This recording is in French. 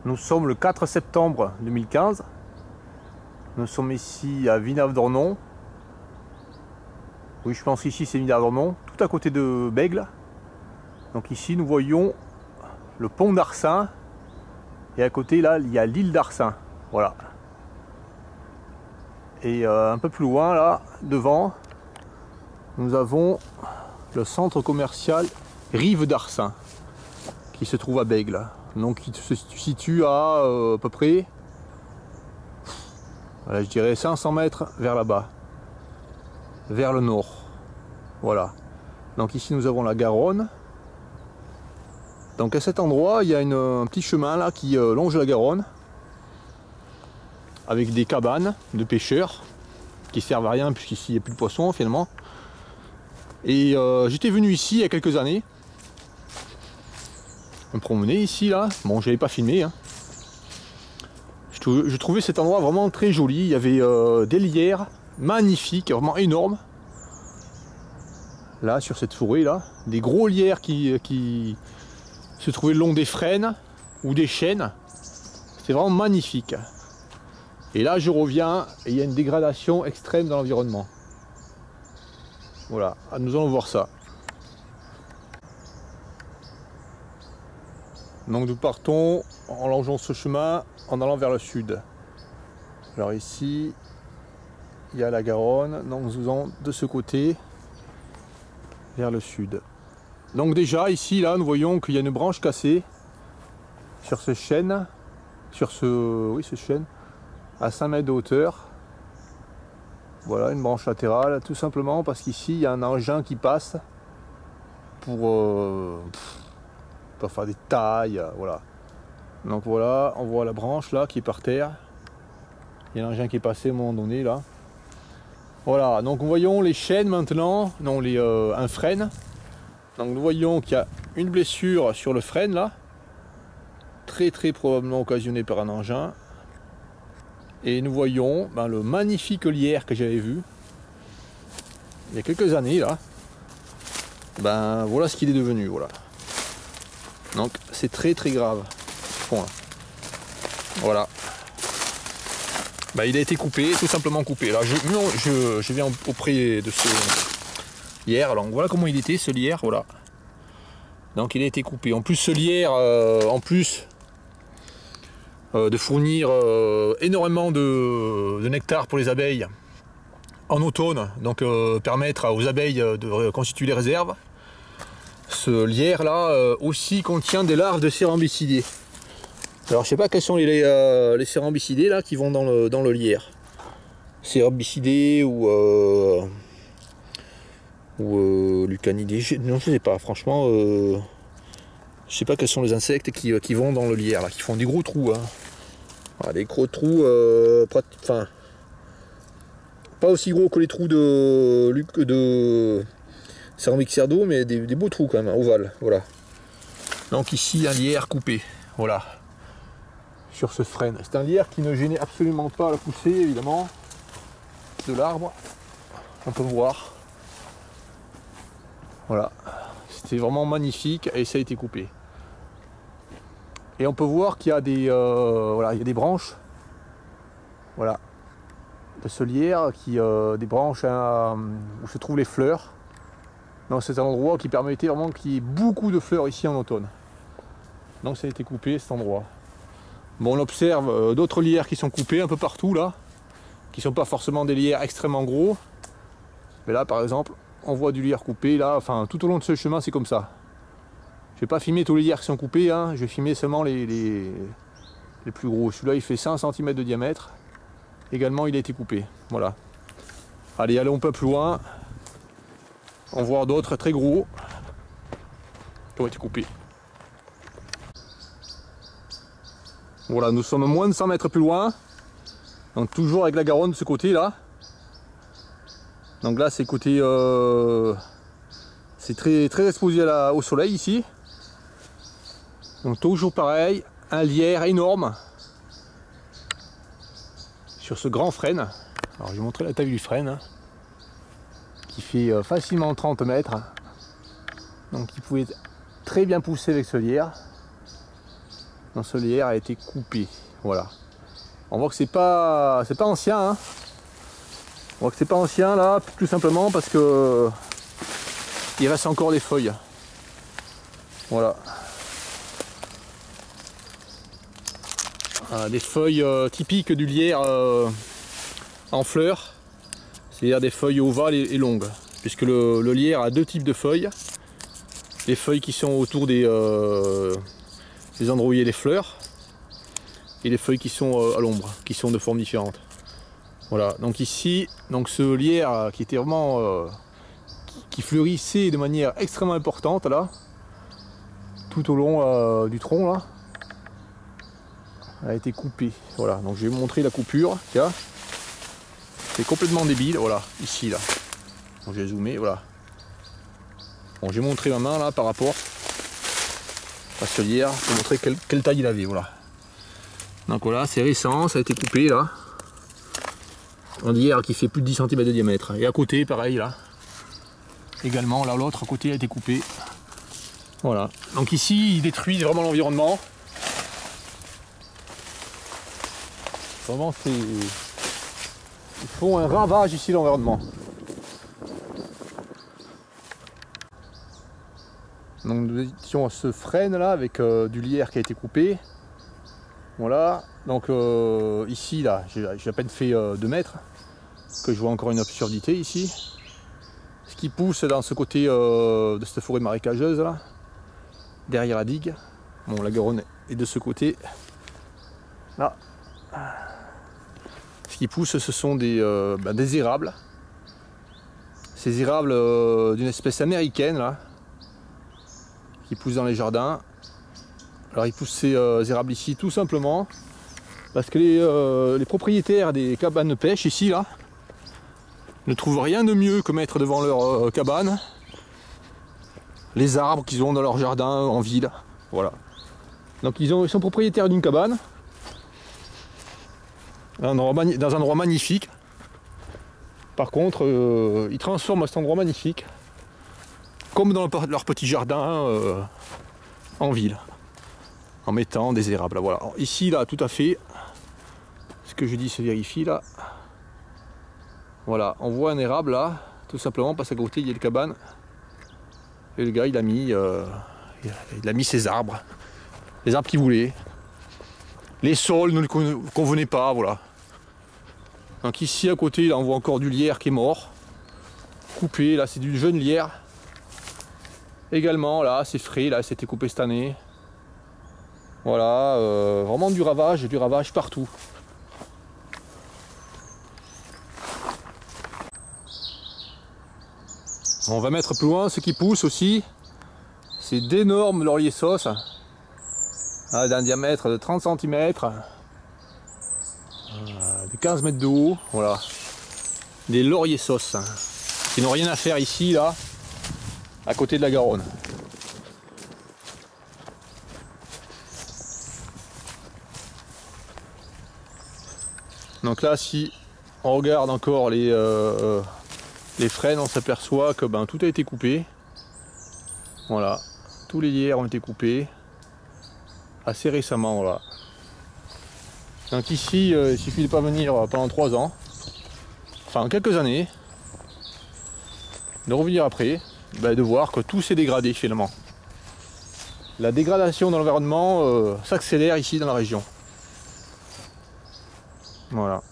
Nous sommes le 4 septembre 2015. Nous sommes ici à Villenave-d'Ornon. Oui, je pense qu'ici c'est Villenave-d'Ornon, tout à côté de Bègles. Donc ici nous voyons le pont d'Arcin. Et à côté là, il y a l'île d'Arcin. Voilà. Et un peu plus loin là, devant, nous avons le centre commercial Rive d'Arcin qui se trouve à Bègles. Donc il se situe à peu près, voilà, je dirais 500 mètres vers là-bas, vers le nord. Voilà. Donc ici nous avons la Garonne. Donc à cet endroit, il y a un petit chemin là qui longe la Garonne, avec des cabanes de pêcheurs qui servent à rien puisqu'ici il n'y a plus de poissons finalement. Et j'étais venu ici il y a quelques années, me promener ici là. Bon, j'avais pas filmé, hein. Je trouvais cet endroit vraiment très joli. Il y avait des lierres magnifiques, vraiment énormes. Là, sur cette forêt là, des gros lierres qui se trouvaient le long des frênes ou des chênes. C'était vraiment magnifique. Et là, je reviens et il y a une dégradation extrême dans l'environnement. Voilà, nous allons voir ça. Donc nous partons en longeant ce chemin en allant vers le sud. Alors ici, il y a la Garonne, donc nous allons de ce côté vers le sud. Donc déjà ici, là, nous voyons qu'il y a une branche cassée sur ce chêne, ce chêne, à 5 mètres de hauteur. Voilà, une branche latérale, tout simplement parce qu'ici, il y a un engin qui passe pour faire des tailles, voilà. Donc voilà, on voit la branche là qui est par terre. Il y a un engin qui est passé à un moment donné là. Voilà, donc nous voyons les chênes maintenant, non un frêne. Donc nous voyons qu'il y a une blessure sur le frêne là, très probablement occasionnée par un engin. Et nous voyons le magnifique lierre que j'avais vu il y a quelques années là. Voilà ce qu'il est devenu, voilà. Donc c'est très grave. Point. Voilà. Il a été coupé, tout simplement coupé. Là, je viens auprès de ce lierre. Alors voilà comment il était ce lierre, voilà. Donc il a été coupé. En plus ce lierre, en plus de fournir énormément de nectar pour les abeilles en automne, donc permettre aux abeilles de constituer les réserves. Ce lierre là aussi contient des larves de cérambycidés. Alors je sais pas quels sont les cérambycidés là qui vont dans le lierre. Cérambycidés ou lucanidés, non je sais pas, franchement je sais pas quels sont les insectes qui vont dans le lierre là, qui font des gros trous, hein. Voilà, des gros trous, enfin pas aussi gros que les trous de Cérambixerdo, mais des beaux trous quand même, ovales, voilà. Donc ici un lierre coupé, voilà, sur ce frêne. C'est un lierre qui ne gênait absolument pas la poussée, évidemment, de l'arbre. On peut voir. Voilà, c'était vraiment magnifique et ça a été coupé. Et on peut voir qu'il y a il y a des branches, voilà, de ce lierre, des branches où se trouvent les fleurs. Donc c'est un endroit qui permettait vraiment qu'il y ait beaucoup de fleurs ici en automne. Donc ça a été coupé cet endroit. Bon, on observe d'autres lierres qui sont coupés un peu partout là, qui ne sont pas forcément des lierres extrêmement gros. Mais là par exemple, on voit du lierre coupé là, enfin tout au long de ce chemin c'est comme ça. Je vais pas filmer tous les lierres qui sont coupés, hein. Je vais filmer seulement les plus gros. Celui-là il fait 5 cm de diamètre. Également il a été coupé. Voilà. Allez, allons un peu plus loin. On voit d'autres très gros qui ont été coupés. Voilà, nous sommes moins de 100 mètres plus loin. Donc toujours avec la Garonne de ce côté là. Donc là c'est côté c'est très exposé au soleil ici. Donc toujours pareil, un lierre énorme sur ce grand frêne. Alors je vais montrer la taille du frêne, hein, qui fait facilement 30 mètres. Donc il pouvait très bien pousser avec ce lierre. dans ce lierre a été coupé. Voilà. On voit que c'est pas ancien. Hein. On voit que c'est pas ancien là, tout simplement parce que il reste encore des feuilles. Voilà. Des feuilles typiques du lierre en fleurs, c'est-à-dire des feuilles ovales et longues, puisque le lierre a deux types de feuilles. Les feuilles qui sont autour des endroits où il y a les fleurs, et les feuilles qui sont à l'ombre, qui sont de formes différentes. Voilà, donc ici, donc ce lierre qui était vraiment qui fleurissait de manière extrêmement importante là, tout au long du tronc là, a été coupé. Voilà, donc je vais vous montrer la coupure. Tiens, c'est complètement débile. Voilà, ici là. Donc j'ai zoomé. Voilà. Bon, j'ai montré ma main là par rapport à ce lierre pour montrer quelle taille il avait. Voilà. Donc voilà, c'est récent, ça a été coupé là. Un lierre qui fait plus de 10 cm de diamètre. Et à côté, pareil là. Également, là l'autre à côté a été coupé. Voilà. Donc ici, il détruit vraiment l'environnement. Vraiment, ils font un ravage ici l'environnement. Donc nous étions à ce frêne là avec du lierre qui a été coupé. Voilà. Donc ici là, j'ai à peine fait 2 mètres que je vois encore une absurdité ici. Ce qui pousse dans ce côté de cette forêt marécageuse là, derrière la digue. Bon, la Garonne est de ce côté là. Ce qui pousse, ce sont des érables. Ces érables d'une espèce américaine là, qui poussent dans les jardins. Alors ils poussent ces érables ici tout simplement parce que les propriétaires des cabanes de pêche ici là ne trouvent rien de mieux que mettre devant leur cabane les arbres qu'ils ont dans leur jardin en ville. Voilà. Donc ils sont propriétaires d'une cabane dans un endroit magnifique. Par contre, ils transforment cet endroit magnifique comme dans leur petit jardin en ville, en mettant des érables. Voilà. Alors, ici, là, tout à fait, ce que je dis se vérifie là. Voilà, on voit un érable là, tout simplement parce qu'à côté il y a une cabane. Et le gars, il a mis ses arbres, les arbres qu'il voulait. Les sols ne lui convenaient pas, voilà. Donc ici à côté, là, on voit encore du lierre qui est mort, coupé. Là, c'est du jeune lierre. Également, là, c'est frais, là, c'était coupé cette année. Voilà, vraiment du ravage partout. On va mettre plus loin ce qui pousse aussi. C'est d'énormes lauriers sauces. D'un diamètre de 30 cm. De 15 mètres de haut. Voilà. Des lauriers sauces. Qui n'ont rien à faire ici, là. À côté de la Garonne. Donc là, si on regarde encore les frênes, on s'aperçoit que tout a été coupé. Voilà, tous les lierres ont été coupés assez récemment. Voilà. Donc ici, il suffit de pas venir pendant 3 ans, enfin quelques années, de revenir après, de voir que tout s'est dégradé finalement. La dégradation de l'environnement s'accélère ici dans la région. Voilà.